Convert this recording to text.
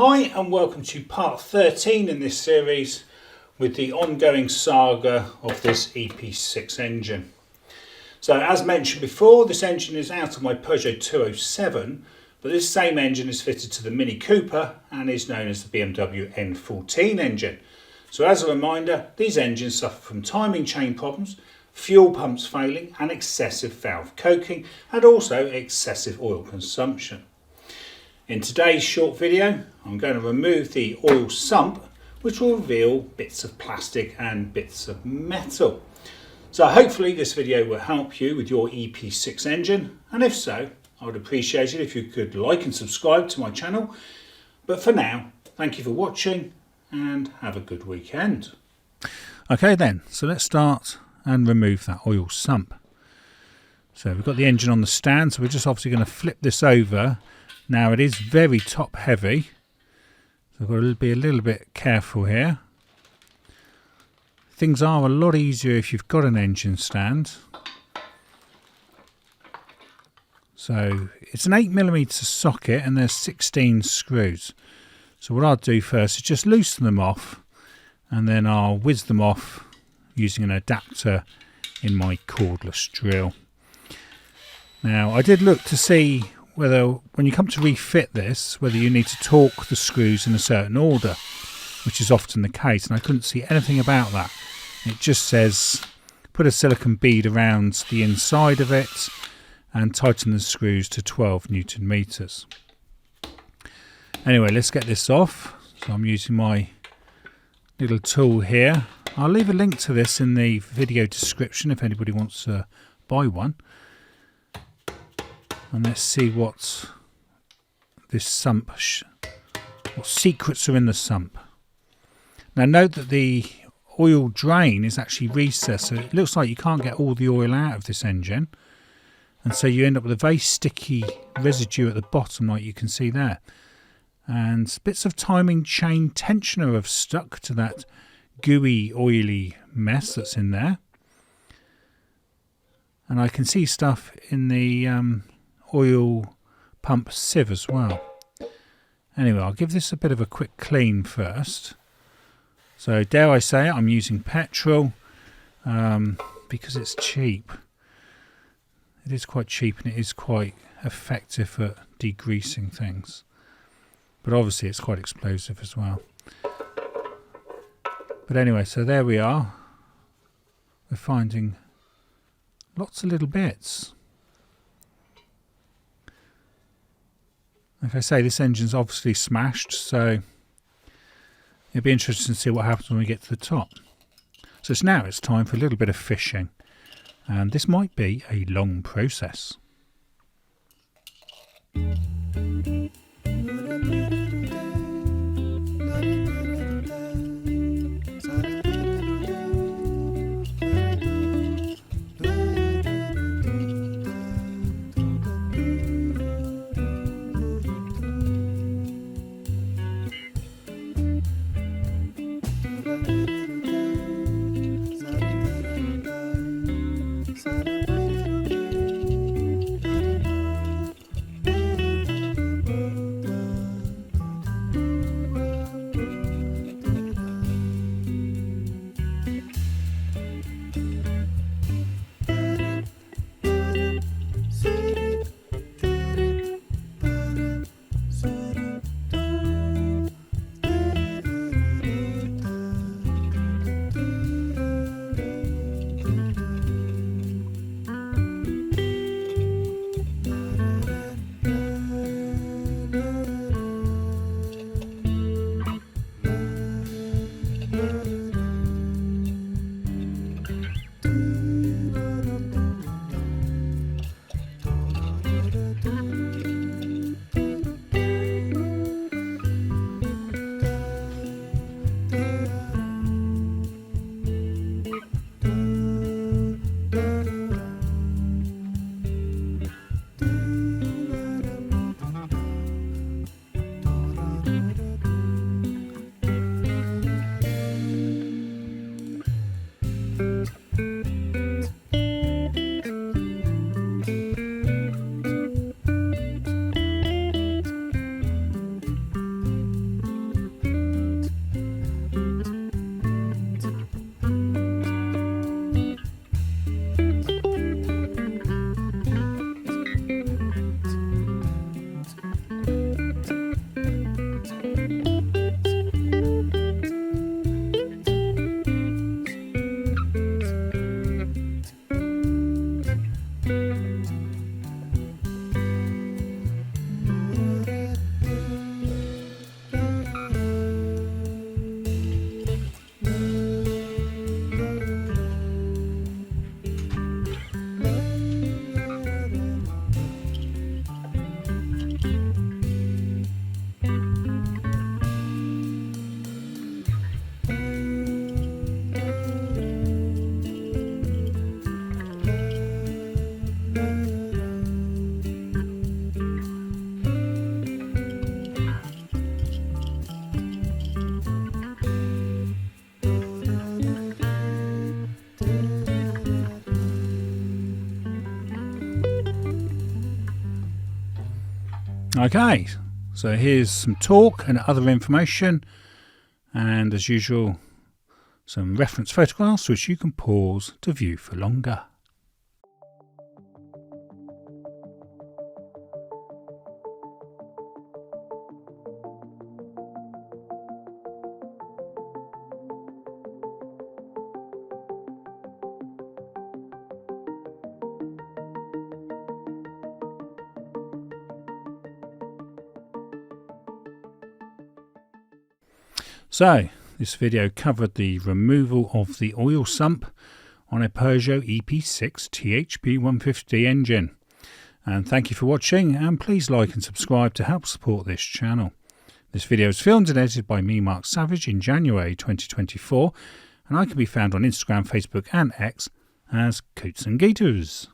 Hi and welcome to part 13 in this series with the ongoing saga of this EP6 engine. So as mentioned before, this engine is out of my Peugeot 207, but this same engine is fitted to the Mini Cooper and is known as the BMW N14 engine. So as a reminder, these engines suffer from timing chain problems, fuel pumps failing and excessive valve coking, and also excessive oil consumption. In today's short video, I'm going to remove the oil sump, which will reveal bits of plastic and bits of metal. So hopefully this video will help you with your EP6 engine, and if so, I would appreciate it if you could like and subscribe to my channel. But for now, thank you for watching and have a good weekend. Okay then, so let's start and remove that oil sump. So we've got the engine on the stand, so we're just obviously going to flip this over. Now it is very top heavy, so I've got to be a little bit careful here. Things are a lot easier if you've got an engine stand. So it's an 8mm socket and there's 16 screws. So what I'll do first is just loosen them off and then I'll whiz them off using an adapter in my cordless drill. Now I did look to see whether when you come to refit this, whether you need to torque the screws in a certain order, which is often the case, and I couldn't see anything about that. It just says put a silicone bead around the inside of it and tighten the screws to 12 Newton meters. Anyway, let's get this off. So I'm using my little tool here. I'll leave a link to this in the video description if anybody wants to buy one. And let's see what this sump, what secrets are in the sump. Now note that the oil drain is actually recessed, so it looks like you can't get all the oil out of this engine. And so you end up with a very sticky residue at the bottom, like you can see there. And bits of timing chain tensioner have stuck to that gooey, oily mess that's in there. And I can see stuff in the oil pump sieve as well. Anyway, I'll give this a bit of a quick clean first. So dare I say it, I'm using petrol because it's cheap. It is quite cheap and it is quite effective at degreasing things. But obviously it's quite explosive as well. But anyway, so there we are. We're finding lots of little bits. Like I say, this engine's obviously smashed, so it'll be interesting to see what happens when we get to the top. So now it's time for a little bit of fishing, and this might be a long process. Okay, so here's some talk and other information, and as usual some reference photographs which you can pause to view for longer. So, this video covered the removal of the oil sump on a Peugeot EP6 THP150 engine. And thank you for watching, and please like and subscribe to help support this channel. This video was filmed and edited by me, Mark Savage, in January 2024, and I can be found on Instagram, Facebook and X as Coots and Gators.